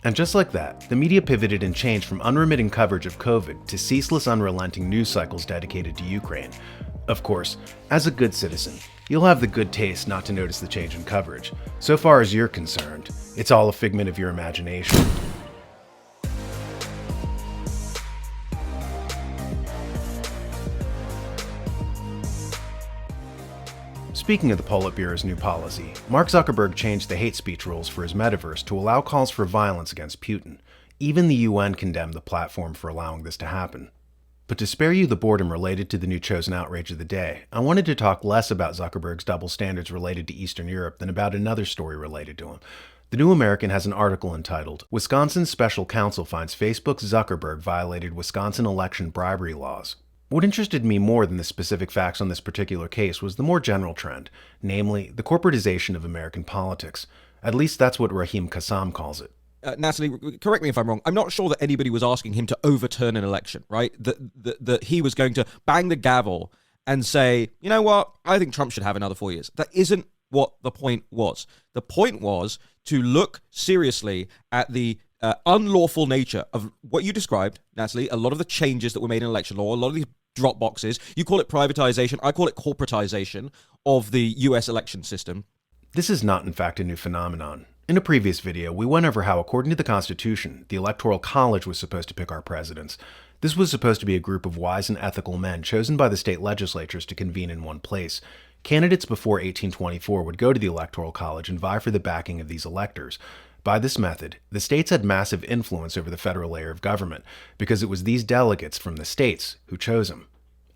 And just like that, the media pivoted and changed from unremitting coverage of COVID to ceaseless, unrelenting news cycles dedicated to Ukraine. Of course, as a good citizen, you'll have the good taste not to notice the change in coverage. So far as you're concerned, it's all a figment of your imagination. Speaking of the Politburo's new policy, Mark Zuckerberg changed the hate speech rules for his metaverse to allow calls for violence against Putin. Even the UN condemned the platform for allowing this to happen. But to spare you the boredom related to the new chosen outrage of the day, I wanted to talk less about Zuckerberg's double standards related to Eastern Europe than about another story related to him. The New American has an article entitled, "Wisconsin's Special Counsel Finds Facebook's Zuckerberg Violated Wisconsin Election Bribery Laws." What interested me more than the specific facts on this particular case was the more general trend, namely the corporatization of American politics. At least that's what Rahim Kassam calls it. Natalie, correct me if I'm wrong. I'm not sure that anybody was asking him to overturn an election, right? That he was going to bang the gavel and say, you know what, I think Trump should have another 4 years. That isn't what the point was. The point was to look seriously at the unlawful nature of what you described, Natalie, a lot of the changes that were made in election law, a lot of these drop boxes. You call it privatization. I call it corporatization of the US election system. This is not, in fact, a new phenomenon. In a previous video, we went over how, according to the Constitution, the Electoral College was supposed to pick our presidents. This was supposed to be a group of wise and ethical men chosen by the state legislatures to convene in one place. Candidates before 1824 would go to the Electoral College and vie for the backing of these electors. By this method, the states had massive influence over the federal layer of government, because it was these delegates from the states who chose them.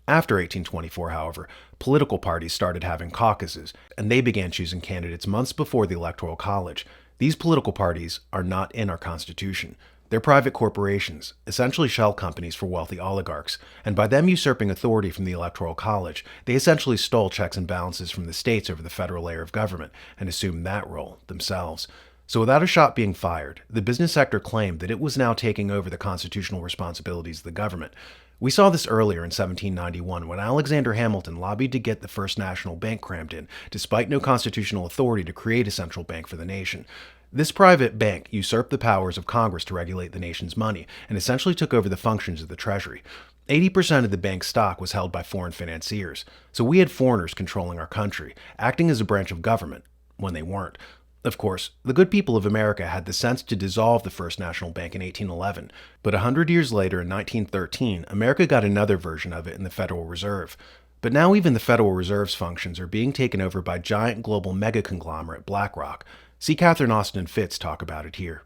After 1824, however, political parties started having caucuses, and they began choosing candidates months before the Electoral College. These political parties are not in our Constitution. They're private corporations, essentially shell companies for wealthy oligarchs, and by them usurping authority from the Electoral College, they essentially stole checks and balances from the states over the federal layer of government and assumed that role themselves. So without a shot being fired, the business sector claimed that it was now taking over the constitutional responsibilities of the government. We saw this earlier in 1791 when Alexander Hamilton lobbied to get the First National Bank crammed in, despite no constitutional authority to create a central bank for the nation. This private bank usurped the powers of Congress to regulate the nation's money and essentially took over the functions of the Treasury. 80% of the bank's stock was held by foreign financiers, so we had foreigners controlling our country, acting as a branch of government when they weren't. Of course, the good people of America had the sense to dissolve the First National Bank in 1811, but 100 years later in 1913, America got another version of it in the Federal Reserve. But now even the Federal Reserve's functions are being taken over by giant global mega-conglomerate BlackRock. See Catherine Austin Fitts talk about it here.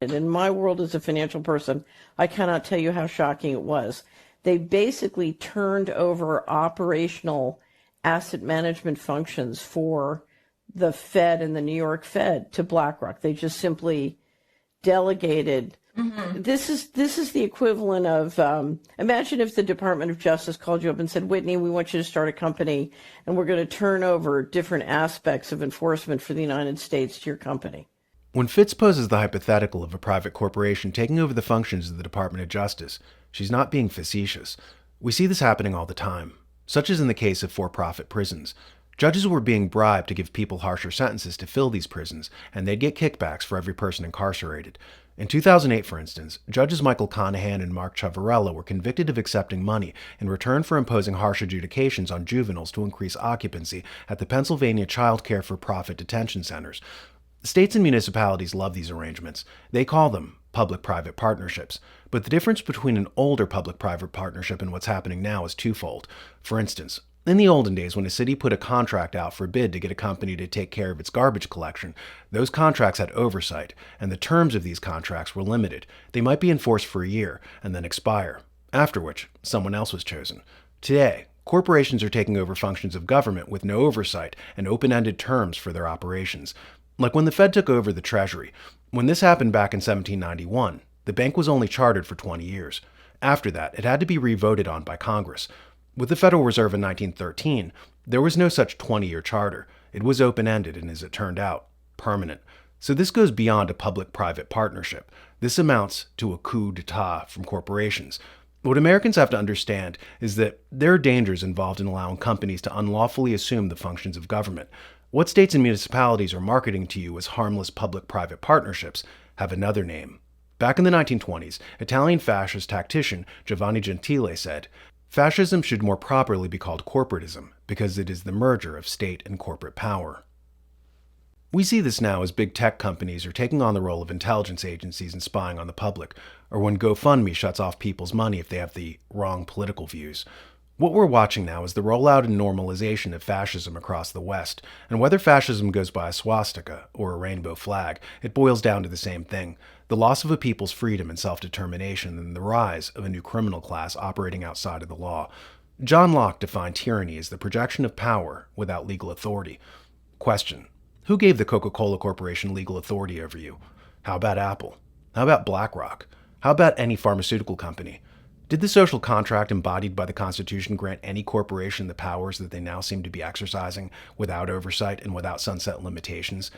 In my world as a financial person, I cannot tell you how shocking it was. They basically turned over operational asset management functions for the Fed and the New York Fed to BlackRock. They just simply delegated. Mm-hmm. This is the equivalent of, imagine if the Department of Justice called you up and said, Whitney, we want you to start a company and we're going to turn over different aspects of enforcement for the United States to your company. When Fitts poses the hypothetical of a private corporation taking over the functions of the Department of Justice, she's not being facetious. We see this happening all the time, such as in the case of for-profit prisons. Judges were being bribed to give people harsher sentences to fill these prisons, and they'd get kickbacks for every person incarcerated. In 2008, for instance, judges Michael Conahan and Mark Ciavarella were convicted of accepting money in return for imposing harsh adjudications on juveniles to increase occupancy at the Pennsylvania Child Care for-Profit detention centers. States and municipalities love these arrangements. They call them public-private partnerships. But the difference between an older public-private partnership and what's happening now is twofold. For instance, in the olden days, when a city put a contract out for bid to get a company to take care of its garbage collection, those contracts had oversight, and the terms of these contracts were limited. They might be enforced for a year and then expire, after which someone else was chosen. Today, corporations are taking over functions of government with no oversight and open-ended terms for their operations. Like when the Fed took over the Treasury. When this happened back in 1791, the bank was only chartered for 20 years. After that, it had to be revoted on by Congress. With the Federal Reserve in 1913, there was no such 20-year charter. It was open-ended and, as it turned out, permanent. So this goes beyond a public-private partnership. This amounts to a coup d'etat from corporations. What Americans have to understand is that there are dangers involved in allowing companies to unlawfully assume the functions of government. What states and municipalities are marketing to you as harmless public-private partnerships have another name: Back in the 1920s, Italian fascist tactician Giovanni Gentile said, "Fascism should more properly be called corporatism, because it is the merger of state and corporate power." We see this now as big tech companies are taking on the role of intelligence agencies and spying on the public, or when GoFundMe shuts off people's money if they have the wrong political views. What we're watching now is the rollout and normalization of fascism across the West, and whether fascism goes by a swastika or a rainbow flag, it boils down to the same thing: the loss of a people's freedom and self-determination and the rise of a new criminal class operating outside of the law. John Locke defined tyranny as the projection of power without legal authority. Question: who gave the Coca Cola Corporation legal authority over you? How about Apple? How about BlackRock? How about any pharmaceutical company? Did the social contract embodied by the Constitution grant any corporation the powers that they now seem to be exercising without oversight and without sunset limitations?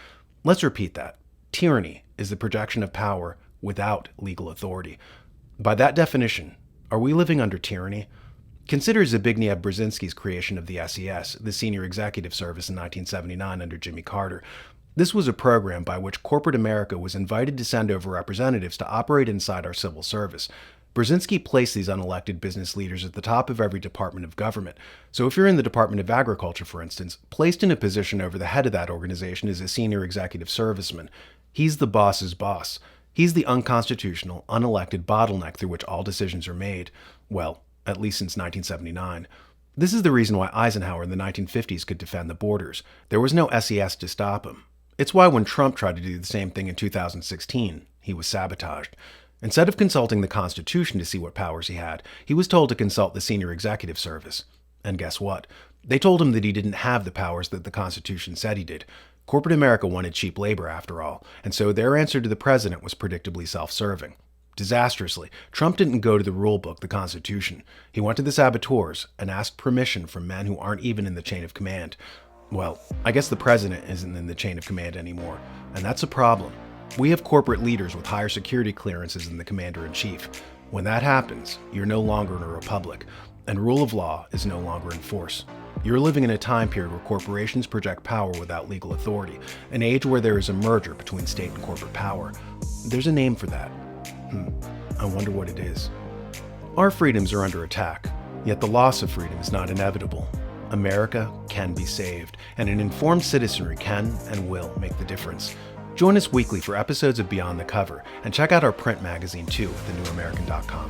Let's repeat that. Tyranny is the projection of power without legal authority. By that definition, are we living under tyranny? Consider Zbigniew Brzezinski's creation of the SES, the Senior Executive Service, in 1979 under Jimmy Carter. This was a program by which corporate America was invited to send over representatives to operate inside our civil service. Brzezinski placed these unelected business leaders at the top of every department of government. So if you're in the Department of Agriculture, for instance, placed in a position over the head of that organization is a senior executive serviceman. He's the boss's boss. He's the unconstitutional, unelected bottleneck through which all decisions are made. Well, at least since 1979. This is the reason why Eisenhower in the 1950s could defend the borders. There was no SES to stop him. It's why when Trump tried to do the same thing in 2016, he was sabotaged. Instead of consulting the Constitution to see what powers he had, he was told to consult the Senior Executive Service. And guess what? They told him that he didn't have the powers that the Constitution said he did. Corporate America wanted cheap labor after all, and so their answer to the president was predictably self-serving. Disastrously, Trump didn't go to the rule book, the Constitution. He went to the saboteurs and asked permission from men who aren't even in the chain of command. Well, I guess the president isn't in the chain of command anymore, and that's a problem. We have corporate leaders with higher security clearances than the commander-in-chief. When that happens, you're no longer in a republic, and rule of law is no longer in force. You're living in a time period where corporations project power without legal authority, an age where there is a merger between state and corporate power. There's a name for that. I wonder what it is. Our freedoms are under attack, yet the loss of freedom is not inevitable. America can be saved, and an informed citizenry can and will make the difference. Join us weekly for episodes of Beyond the Cover, and check out our print magazine too at thenewamerican.com.